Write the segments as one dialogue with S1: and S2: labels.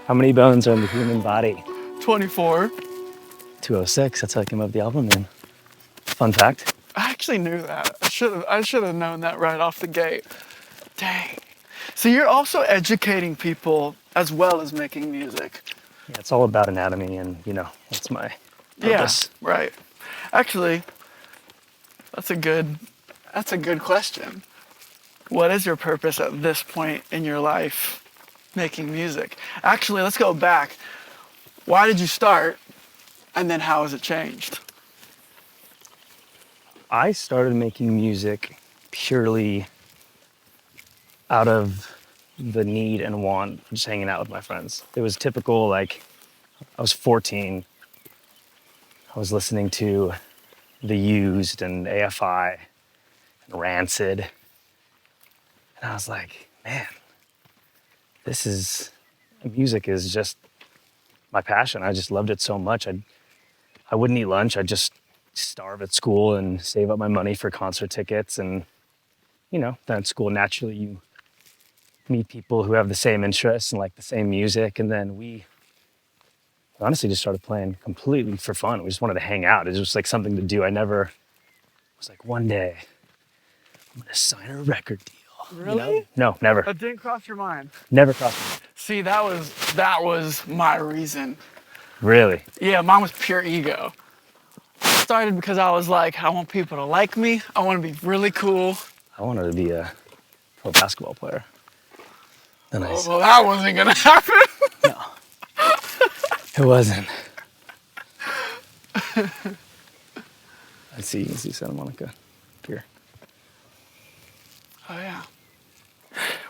S1: How many bones are in the human body?
S2: 24.
S1: 206. That's how I came up with the album name. Fun fact.
S2: I actually knew that. I should have known that right off the gate. Dang. So you're also educating people as well as making music.
S1: Yeah, it's all about anatomy, and that's my
S2: Yeah,
S1: purpose.
S2: right. Actually, that's a good question. What is your purpose at this point in your life making music? Actually, let's go back. Why did you start? And then how has it changed?
S1: I started making music purely out of the need and want of just hanging out with my friends. It was typical, like, I was 14. I was listening to The Used and AFI and Rancid. And I was like, man, music is just my passion. I just loved it so much. I wouldn't eat lunch. I'd just starve at school and save up my money for concert tickets. And, then at school, naturally, you meet people who have the same interests and like the same music. And then we honestly just started playing completely for fun. We just wanted to hang out. It was just like something to do. I never was like, one day I'm going to sign a record deal.
S2: Really?
S1: No, never.
S2: That didn't cross your mind.
S1: Never crossed my mind.
S2: See, that was my reason.
S1: Really?
S2: Yeah, mine was pure ego. I started because I was like, I want people to like me. I want to be really cool.
S1: I wanted to be a pro basketball player. Then I
S2: Well, that wasn't gonna happen.
S1: no, it wasn't. You can see Santa Monica Pier.
S2: Oh yeah.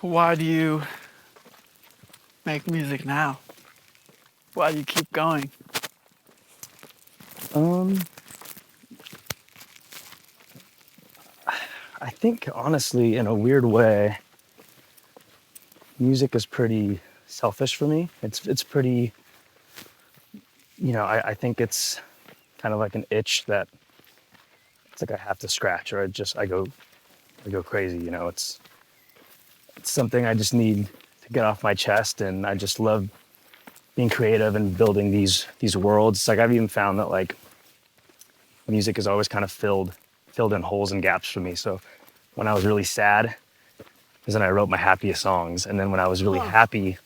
S2: Why do you make music now? Why do you keep going?
S1: I think honestly, in a weird way, music is pretty selfish for me. It's pretty, I think it's kind of like an itch that it's like I have to scratch, or I go crazy. It's something I just need to get off my chest, and I just love being creative and building these worlds. It's like I've even found that like music is always kind of filled in holes and gaps for me. So when I was really sad, is when I wrote my happiest songs, and then when I was really happy,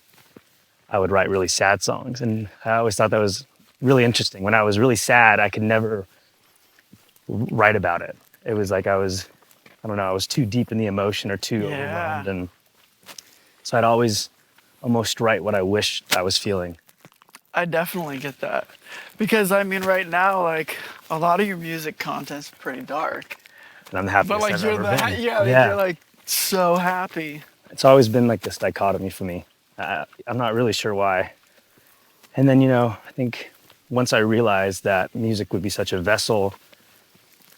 S1: I would write really sad songs. And I always thought that was really interesting. When I was really sad, I could never write about it. It was like I was too deep in the emotion or too overwhelmed, and so I'd always almost write what I wished I was feeling.
S2: I definitely get that. Because I mean right now, like a lot of your music content's pretty dark.
S1: And I'm the happiest
S2: But like
S1: I've
S2: you're
S1: ever
S2: the
S1: been.
S2: you're like so happy.
S1: It's always been like this dichotomy for me. I'm not really sure why. And then, I think once I realized that music would be such a vessel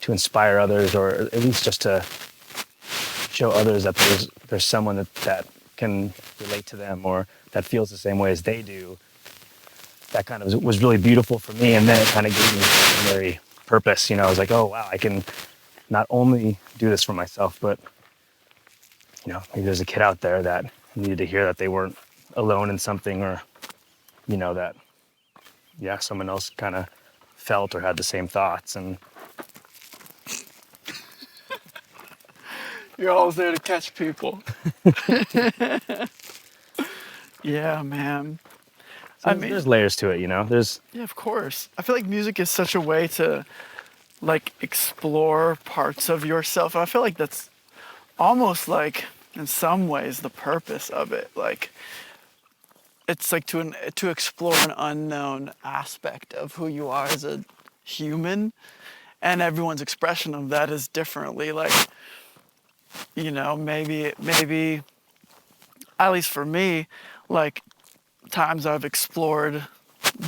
S1: to inspire others, or at least just to show others that there's someone that can relate to them or that feels the same way as they do, that kind of was really beautiful for me. And then it kind of gave me a secondary purpose. I was like, oh, wow, I can not only do this for myself, but, maybe there's a kid out there that needed to hear that they weren't alone in something, or, that, someone else kind of felt or had the same thoughts. And
S2: You're always there to catch people. Yeah, man.
S1: so there's layers to it, There's
S2: Yeah, of course. I feel like music is such a way to like explore parts of yourself. I feel like that's almost like in some ways the purpose of it. Like it's like to explore an unknown aspect of who you are as a human, and everyone's expression of that is differently. Like maybe at least for me, like times I've explored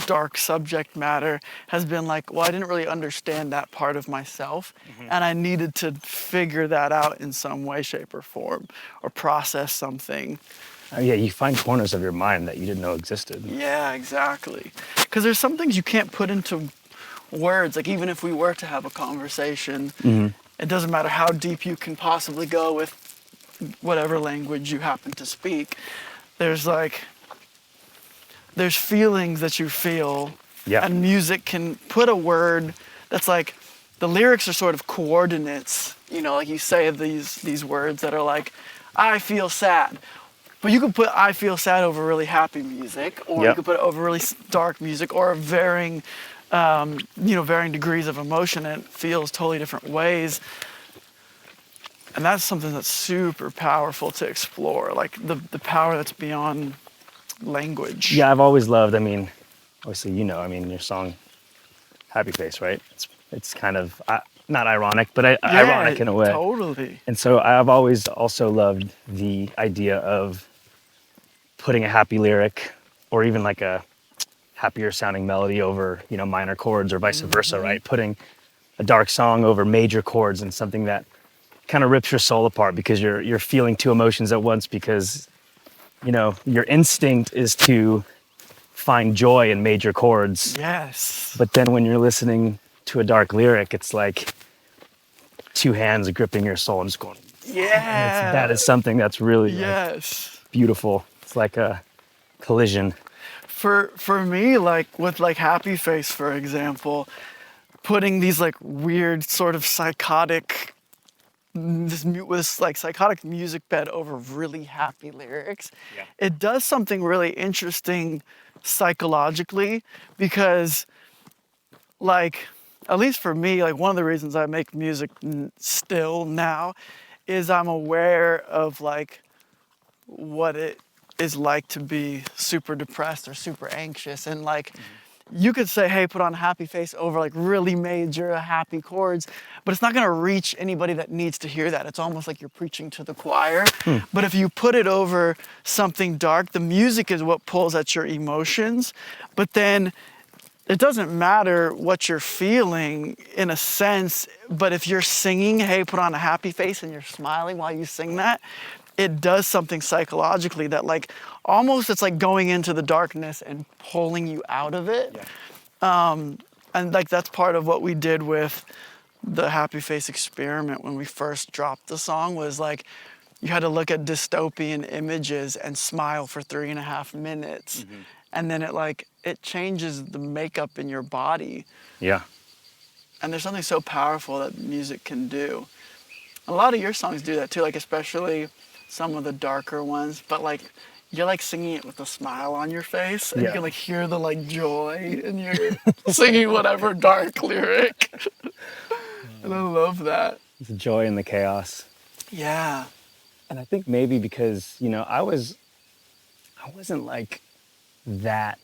S2: dark subject matter has been like, well, I didn't really understand that part of myself, and I needed to figure that out in some way, shape, or form, or process something.
S1: yeah, you find corners of your mind that you didn't know existed.
S2: Yeah, exactly. Because there's some things you can't put into words. Like even if we were to have a conversation, it doesn't matter how deep you can possibly go with whatever language you happen to speak. There's like there's feelings that you feel,
S1: Yeah.
S2: and music can put a word that's like, the lyrics are sort of coordinates, you know, like you say these words that are like, I feel sad. But you could put I feel sad over really happy music, or you
S1: Yep.
S2: could put it over really dark music, or varying, varying degrees of emotion, and it feels totally different ways. And that's something that's super powerful to explore, like the power that's beyond language.
S1: Yeah, I've always loved, I mean, obviously, I mean, your song Happy Face, right? It's kind of not ironic, but ironic in a way.
S2: Totally.
S1: And so I've always also loved the idea of putting a happy lyric or even like a happier sounding melody over, minor chords or vice versa, right? Putting a dark song over major chords and something that kind of rips your soul apart because you're feeling two emotions at once because, your instinct is to find joy in major chords.
S2: Yes.
S1: But then when you're listening to a dark lyric, it's like two hands gripping your soul and just going,
S2: Yeah.
S1: that is something that's really
S2: Yes.
S1: beautiful. It's like a collision.
S2: For me, like with like Happy Face, for example, putting these like weird sort of psychotic, this like psychotic music bed over really happy lyrics,
S1: Yeah.
S2: it does something really interesting psychologically, because like, at least for me, like one of the reasons I make music still now is I'm aware of like what it is like to be super depressed or super anxious, and like you could say, hey, put on Happy Face over like really major happy chords, but it's not going to reach anybody that needs to hear that. It's almost like you're preaching to the choir. But if you put it over something dark, the music is what pulls at your emotions, but then it doesn't matter what you're feeling in a sense, but if you're singing, hey, put on a happy face, and you're smiling while you sing that, it does something psychologically that like almost it's like going into the darkness and pulling you out of it.
S1: Yeah.
S2: And like that's part of what we did with the Happy Face experiment when we first dropped the song, was like you had to look at dystopian images and smile for 3.5 minutes. And then it changes the makeup in your body.
S1: Yeah.
S2: And there's something so powerful that music can do. A lot of your songs do that too, like especially some of the darker ones, but like you're like singing it with a smile on your face, and you can like hear the like joy, and you're singing whatever dark lyric. And I love that.
S1: The joy in the chaos.
S2: Yeah.
S1: And I think maybe because, I wasn't like that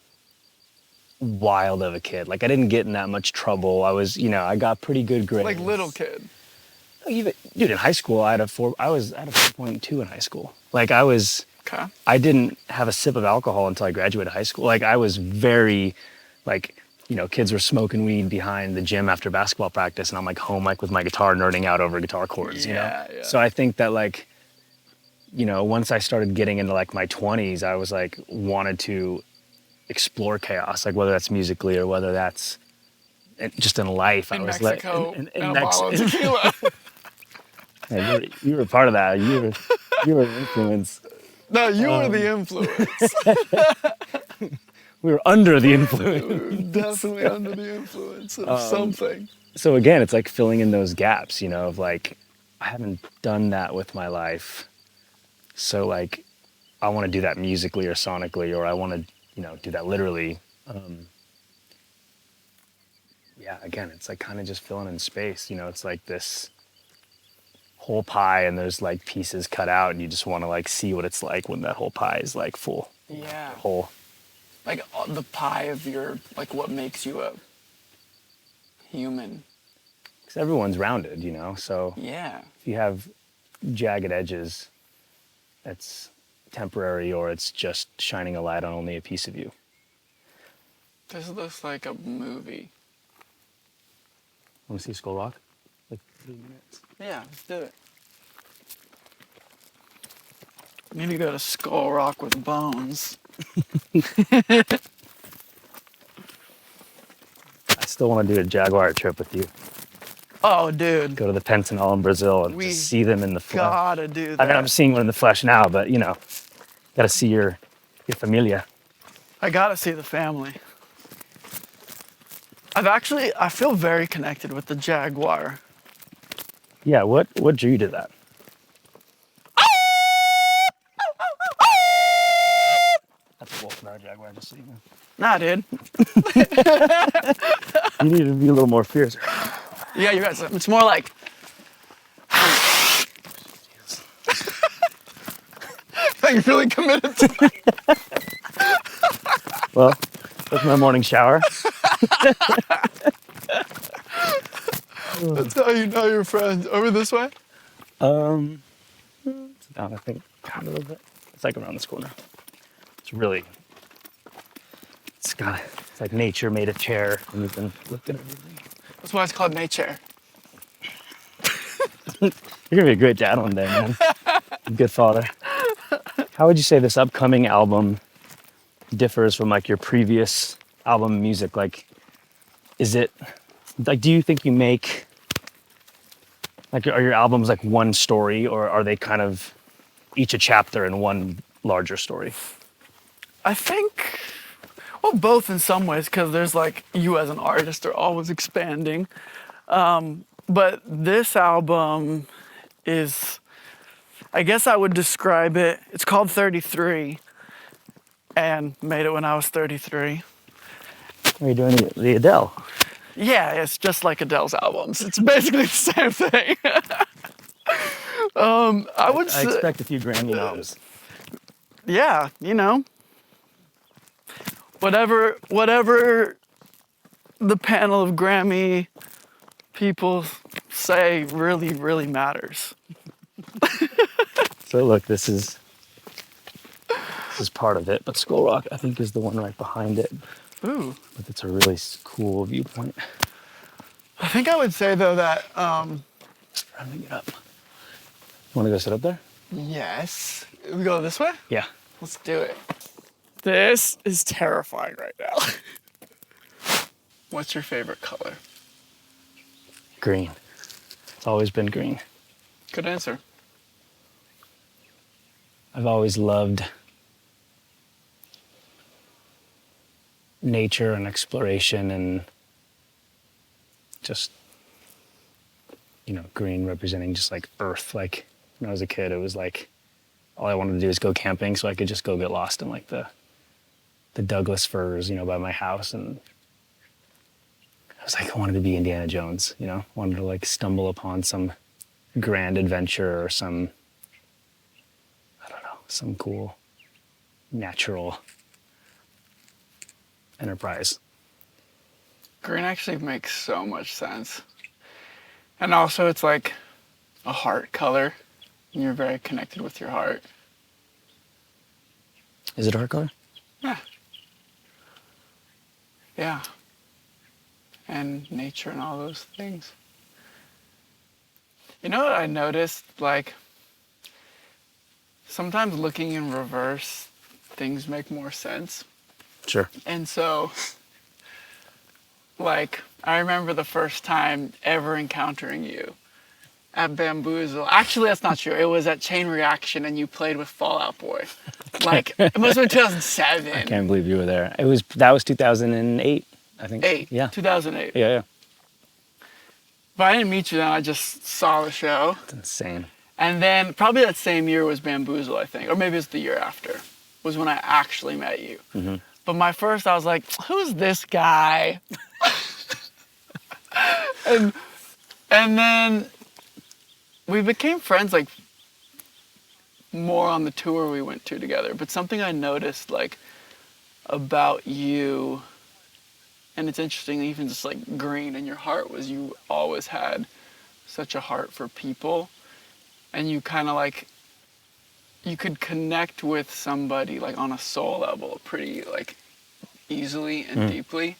S1: wild of a kid. Like I didn't get in that much trouble. I was, I got pretty good grades.
S2: Like little kid.
S1: Even dude, in high school, I had a 4.2 in high school. Like
S2: Okay.
S1: I didn't have a sip of alcohol until I graduated high school. Like I was very, like, kids were smoking weed behind the gym after basketball practice, and I'm like home, like with my guitar, nerding out over guitar chords.
S2: Yeah.
S1: So I think that like, once I started getting into like my 20s, I was like wanted to explore chaos, like whether that's musically or whether that's just in life.
S2: In
S1: I was
S2: Mexico,
S1: like, in
S2: and a bottle of tequila.
S1: Yeah, you were part of that. You were an influence.
S2: No, you were the influence.
S1: We were under the influence.
S2: Definitely under the influence of something.
S1: So again, it's like filling in those gaps, of like, I haven't done that with my life. So like, I want to do that musically or sonically, or I want to, do that literally. Yeah, again, it's like kind of just filling in space. It's like this whole pie, and there's like pieces cut out, and you just want to like see what it's like when that whole pie is like full.
S2: Yeah.
S1: Whole.
S2: Like the pie of your, like what makes you a human.
S1: Because everyone's rounded, so
S2: Yeah.
S1: if you have jagged edges, it's temporary, or it's just shining a light on only a piece of you.
S2: This looks like a movie.
S1: Want to see Skull Rock? Like 3 minutes.
S2: Yeah, let's do it. We need to go to Skull Rock with Bones.
S1: I still want to do a Jaguar trip with you.
S2: Oh, dude.
S1: Go to the Pentanal in Brazil and
S2: We
S1: just see them in the flesh.
S2: Gotta do that.
S1: I mean, I'm seeing one in the flesh now, but got to see your familia.
S2: I gotta see the family. I feel very connected with the Jaguar.
S1: Yeah, what drew you to that? That's a wolf, not a jaguar, just so you know.
S2: Nah, dude.
S1: You need to be a little more fierce.
S2: Yeah, you guys. It's more like. You're really committed to it.
S1: Well, that's my morning shower.
S2: That's how you know you're friends. Over this way?
S1: It's down, I think, a little bit. It's like around this corner. It's really, it's like nature made a chair and you can look at everything.
S2: That's why it's called nature.
S1: You're gonna be a great dad one day, man. A good father. How would you say this upcoming album differs from like your previous album music? Like, is it, like, do you think you make, like, are your albums like one story, or are they kind of each a chapter in one larger story?
S2: I think, well, both in some ways, because there's like, you as an artist are always expanding. But this album is, I guess I would describe it, it's called 33, and made it when I was 33.
S1: Are you doing the Adele?
S2: Yeah, it's just like Adele's albums. It's basically the same thing. I would
S1: I
S2: say,
S1: expect a few Grammy noms.
S2: yeah, you know, whatever the panel of Grammy people say really, really matters.
S1: So look, this is part of it, but Skull Rock, I think, is the one right behind it.
S2: Ooh.
S1: But it's a really cool viewpoint.
S2: I think I would say though that,
S1: Rounding it up. You want to go sit up there?
S2: yes. We go this way?
S1: Yeah.
S2: Let's do it. This is terrifying right now. What's your favorite color?
S1: Green. It's always been green.
S2: Good answer.
S1: I've always loved nature and exploration, and just, you know, green representing just like earth. Like when I was a kid, it was like all I wanted to do is go camping so I could just go get lost in like the Douglas firs, you know, by my house. And I was like, I wanted to be Indiana Jones, you know, wanted to like stumble upon some grand adventure or some, I don't know, some cool natural enterprise.
S2: Green actually makes so much sense. And also it's like a heart color. And you're very connected with your heart.
S1: Is it a heart color?
S2: Yeah. Yeah. And nature and all those things. You know what I noticed? Like, sometimes looking in reverse, things make more sense.
S1: Sure.
S2: And so, like, I remember the first time ever encountering you at Bamboozle. Actually, that's not true. It was at Chain Reaction and you played with Fall Out Boy. Like, it must have been 2007.
S1: I can't believe you were there. That was 2008, I think. Yeah.
S2: 2008.
S1: Yeah.
S2: But I didn't meet you then. I just saw the show.
S1: It's insane.
S2: And then probably that same year was Bamboozle, I think. Or maybe it's the year after. Was when I actually met you.
S1: Mm-hmm.
S2: But my first, I was like, who's this guy? and then we became friends, like, more on the tour we went to together. But something I noticed, like, about you, and it's interesting, even just like green in your heart, was you always had such a heart for people. And you kind of like, you could connect with somebody like on a soul level pretty like easily and deeply.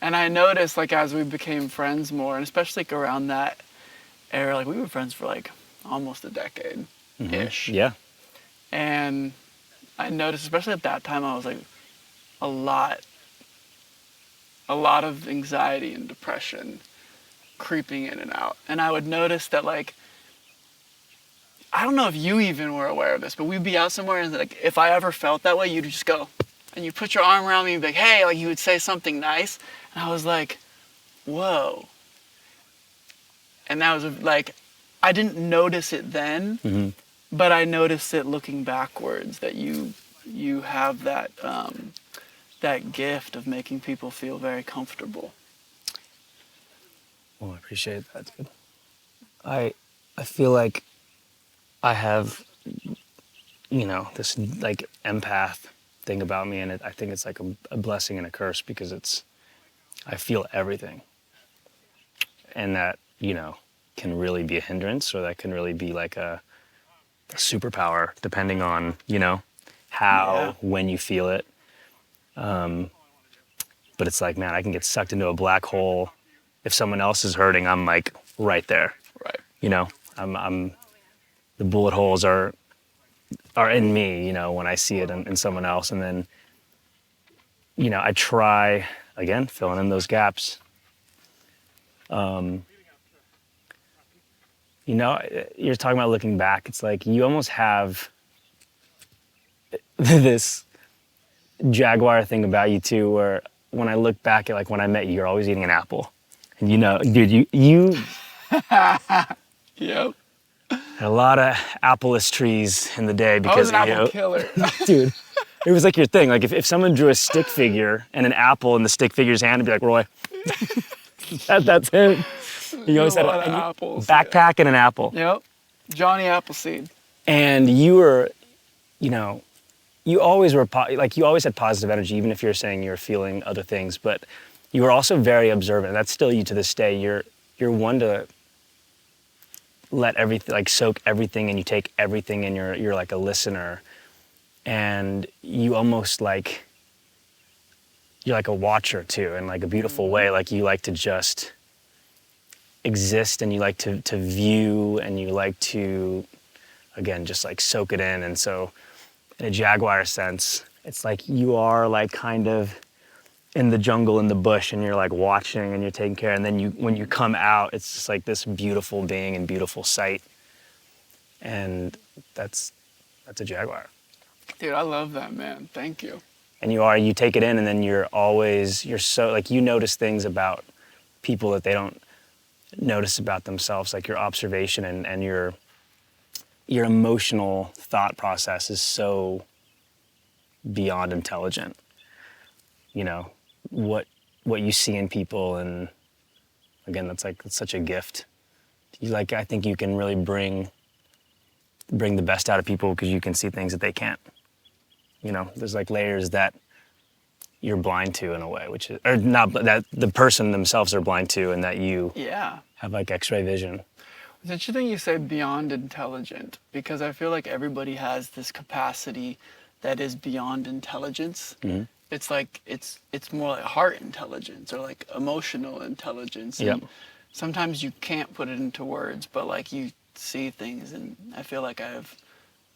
S2: And I noticed like as we became friends more, and especially like around that era, like we were friends for like almost a decade-ish.
S1: Mm-hmm. Yeah.
S2: And I noticed, especially at that time, I was like a lot of anxiety and depression creeping in and out. And I would notice that like, I don't know if you even were aware of this, but we'd be out somewhere and like, if I ever felt that way, you'd just go and you put your arm around me and be like, hey, like you would say something nice. And I was like, whoa. And that was like, I didn't notice it then, but I noticed it looking backwards, that you have that that gift of making people feel very comfortable.
S1: Well, I appreciate that, dude. I feel like I have, this like empath thing about me, and I think it's like a blessing and a curse because I feel everything, and that can really be a hindrance, or that can really be like a superpower, depending on how when you feel it. But it's like, man, I can get sucked into a black hole. If someone else is hurting, I'm like right there.
S2: Right.
S1: I'm the bullet holes are in me, when I see it in someone else. And then, I try, again, filling in those gaps. You're talking about looking back. It's like you almost have this Jaguar thing about you too, where when I look back at like when I met you, you're always eating an apple. And dude, you
S2: Yep.
S1: had a lot of appleless trees in the day
S2: I
S1: because
S2: was an
S1: of
S2: apple killer.
S1: dude. It was like your thing. Like if someone drew a stick figure and an apple in the stick figure's hand, it'd be like, Roy, that's him. You always had
S2: a lot of apples.
S1: backpack and an apple.
S2: Yep. Johnny Appleseed.
S1: And you were, you always were you always had positive energy, even if you're saying you're feeling other things. But you were also very observant. That's still you to this day. You're one to let everything, like soak everything, and you take everything, and you're like a listener. And you almost like, you're like a watcher too, in like a beautiful way. Like you like to just exist, and you like to view, and you like to, again, just like soak it in. And so in a Jaguar sense, it's like you are like kind of in the jungle, in the bush, and you're like watching and you're taking care. And then when you come out, it's just like this beautiful being and beautiful sight. And that's a Jaguar.
S2: Dude, I love that, man. Thank you.
S1: And you take it in, and then you're so like, you notice things about people that they don't notice about themselves, like your observation and your emotional thought process is so beyond intelligent. What you see in people, and again, that's such a gift. I think you can really bring the best out of people because you can see things that they can't. There's like layers that you're blind to in a way, or not, that the person themselves are blind to, and that you have like X-ray vision.
S2: It's interesting you say beyond intelligent, because I feel like everybody has this capacity that is beyond intelligence. Mm-hmm. It's like it's more like heart intelligence or like emotional intelligence.
S1: Yep.
S2: And sometimes you can't put it into words, but like you see things, and I feel like I've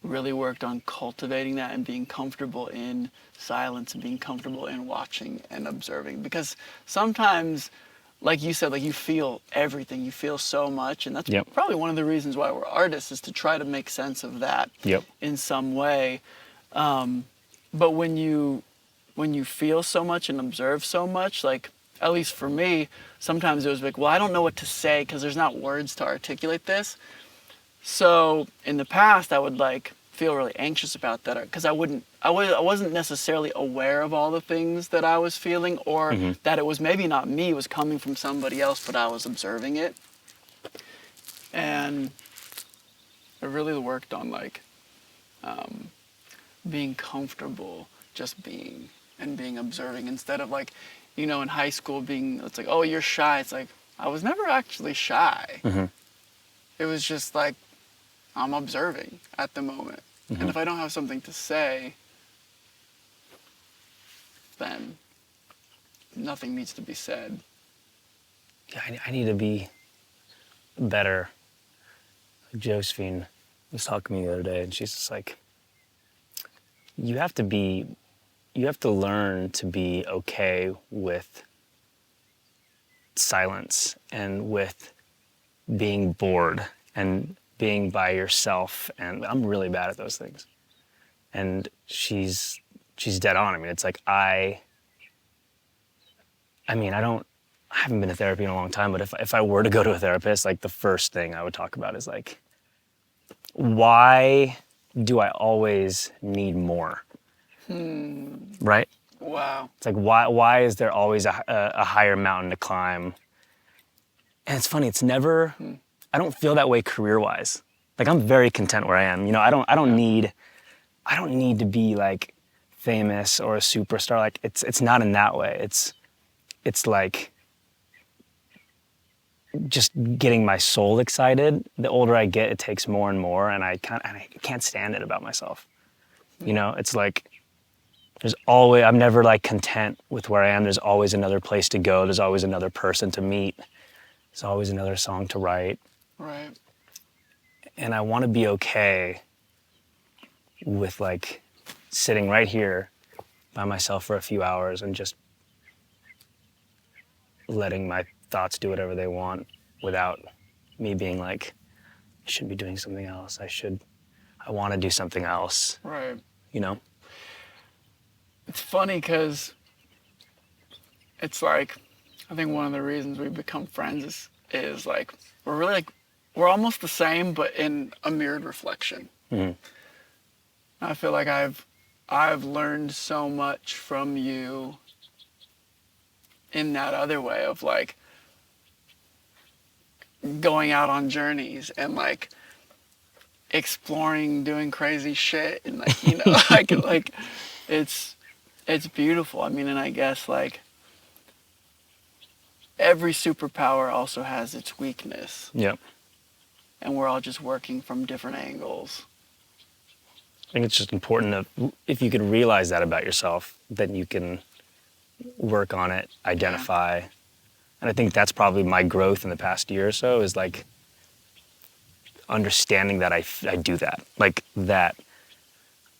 S2: really worked on cultivating that and being comfortable in silence and being comfortable in watching and observing. Because sometimes, like you said, like you feel everything, you feel so much, and that's probably one of the reasons why we're artists, is to try to make sense of that in some way. But when you feel so much and observe so much, like, at least for me, sometimes it was like, well, I don't know what to say because there's not words to articulate this. So in the past, I would like feel really anxious about that, because I wasn't necessarily aware of all the things that I was feeling, or that it was maybe not me, it was coming from somebody else, but I was observing it. And I really worked on like being comfortable just being and being observing, instead of like, in high school it's like, oh, you're shy. It's like, I was never actually shy. Mm-hmm. It was just like, I'm observing at the moment. Mm-hmm. And if I don't have something to say, then nothing needs to be said.
S1: Yeah, I need to be better. Josephine was talking to me the other day, and she's just like, you have to learn to be okay with silence and with being bored and being by yourself. And I'm really bad at those things. And she's she's dead on. I mean, it's like I haven't been to therapy in a long time, but if I were to go to a therapist, like the first thing I would talk about is like, why do I always need more? Right?
S2: Wow.
S1: It's like, why is there always a higher mountain to climb? And it's funny, it's never, I don't feel that way career-wise. Like I'm very content where I am. You know, I don't need to be like famous or a superstar. Like it's not in that way. It's like just getting my soul excited. The older I get, it takes more and more, and I can't stand it about myself. You know, it's like I'm never like content with where I am. There's always another place to go. There's always another person to meet. There's always another song to write.
S2: Right.
S1: And I want to be okay with like sitting right here by myself for a few hours and just letting my thoughts do whatever they want without me being like, I should be doing something else. I want to do something else.
S2: Right.
S1: You know?
S2: It's funny because it's like, I think one of the reasons we've become friends is like, we're really like, we're almost the same, but in a mirrored reflection.
S1: Mm-hmm.
S2: I feel like I've learned so much from you in that other way of like going out on journeys and like exploring, doing crazy shit, and like, you know, like it's beautiful. I mean, and I guess like every superpower also has its weakness.
S1: Yep.
S2: And we're all just working from different angles.
S1: I think it's just important if you can realize that about yourself, then you can work on it, identify. Yeah. And I think that's probably my growth in the past year or so is like understanding that I do that. Like that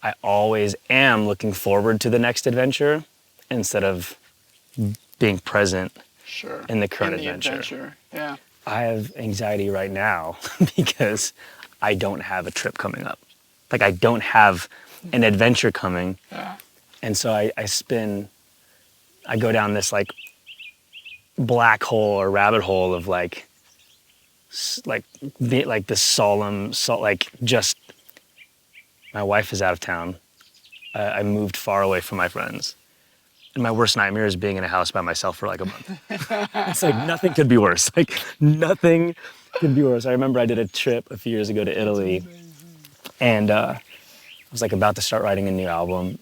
S1: I always am looking forward to the next adventure instead of being present in the current adventure.
S2: Yeah.
S1: I have anxiety right now because I don't have a trip coming up. Like I don't have an adventure coming.
S2: Yeah.
S1: And so I go down this like black hole or rabbit hole of like this solemn, like just my wife is out of town. I moved far away from my friends. And my worst nightmare is being in a house by myself for like a month. It's like nothing could be worse. Like nothing could be worse. I remember I did a trip a few years ago to Italy, and I was like about to start writing a new album.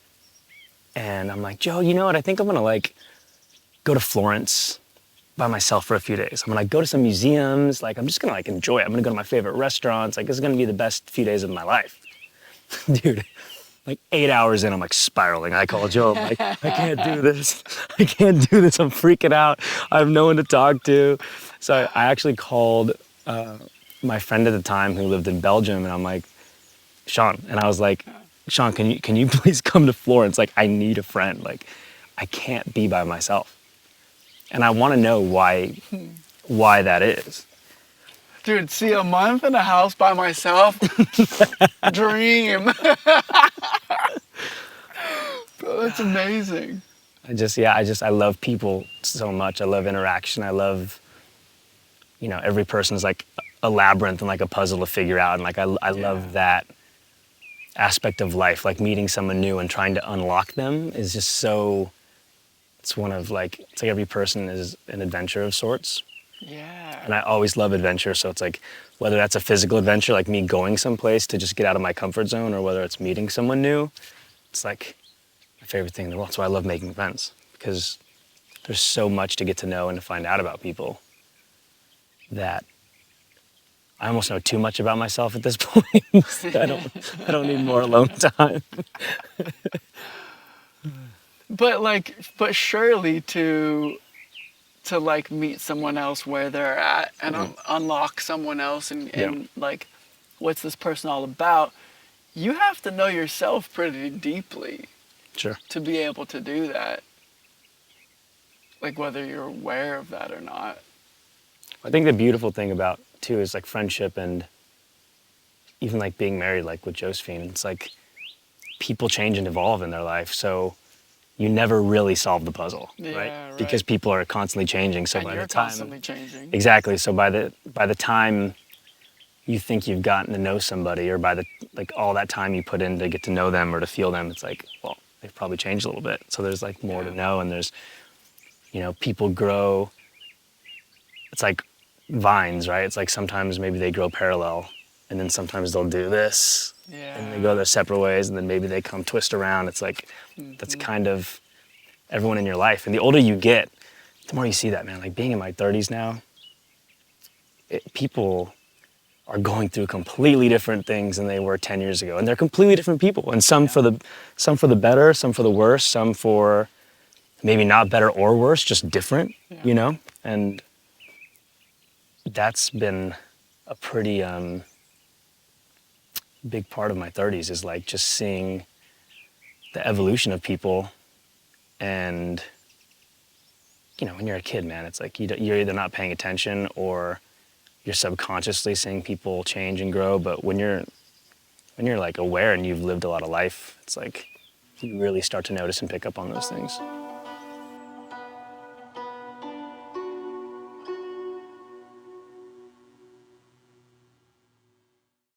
S1: And I'm like, Joe, you know what? I think I'm gonna like go to Florence by myself for a few days. I'm gonna go to some museums. Like I'm just gonna like enjoy it. I'm gonna go to my favorite restaurants. Like this is gonna be the best few days of my life. Dude, like 8 hours in, I'm like spiraling. I call Joe, I'm like, I can't do this. I can't do this. I'm freaking out. I have no one to talk to. So I actually called my friend at the time who lived in Belgium, and I'm like, Sean, and I was like, Sean, can you please come to Florence? Like, I need a friend. Like, I can't be by myself. And I want to know why that is.
S2: Dude, see, a month in a house by myself, dream. Bro, that's amazing.
S1: I love people so much. I love interaction. I love, you know, every person's like a labyrinth and like a puzzle to figure out. And like, I love that aspect of life, like meeting someone new and trying to unlock them is just so, it's like every person is an adventure of sorts.
S2: Yeah.
S1: And I always love adventure. So it's like, whether that's a physical adventure, like me going someplace to just get out of my comfort zone, or whether it's meeting someone new, it's like my favorite thing in the world. So I love making events because there's so much to get to know and to find out about people that I almost know too much about myself at this point. I don't need more alone time.
S2: But surely to like meet someone else where they're at and unlock someone else and like, what's this person all about? You have to know yourself pretty deeply.
S1: Sure.
S2: To be able to do that. Like whether you're aware of that or not.
S1: I think the beautiful thing about too is like friendship and even like being married, like with Josephine. It's like people change and evolve in their life, so you never really solve the puzzle,
S2: Yeah,
S1: right?
S2: right.
S1: Because people are constantly changing. So
S2: And
S1: by
S2: you're
S1: the time
S2: constantly changing.
S1: exactly, so by the time you think you've gotten to know somebody, or by the like all that time you put in to get to know them or to feel them, it's like, well, they've probably changed a little bit. So there's like more to
S2: Yeah.
S1: know, and there's, you know, people grow. It's like vines, right? It's like sometimes maybe they grow parallel, and then sometimes they'll do this, and they go
S2: Yeah.
S1: their separate ways, and then maybe they come twist around. It's like that's kind of everyone in your life. And the older you get, the more you see that, man. Like being in my 30s now, people are going through completely different things than they were 10 years ago, and they're completely different people. And some for the better, some for the worse, some for maybe not better or worse, just different.
S2: Yeah.
S1: You know, and that's been a pretty big part of my 30s, is like just seeing the evolution of people. And you know, when you're a kid, man, it's like you're either not paying attention or you're subconsciously seeing people change and grow. But when you're like aware and you've lived a lot of life, it's like you really start to notice and pick up on those things.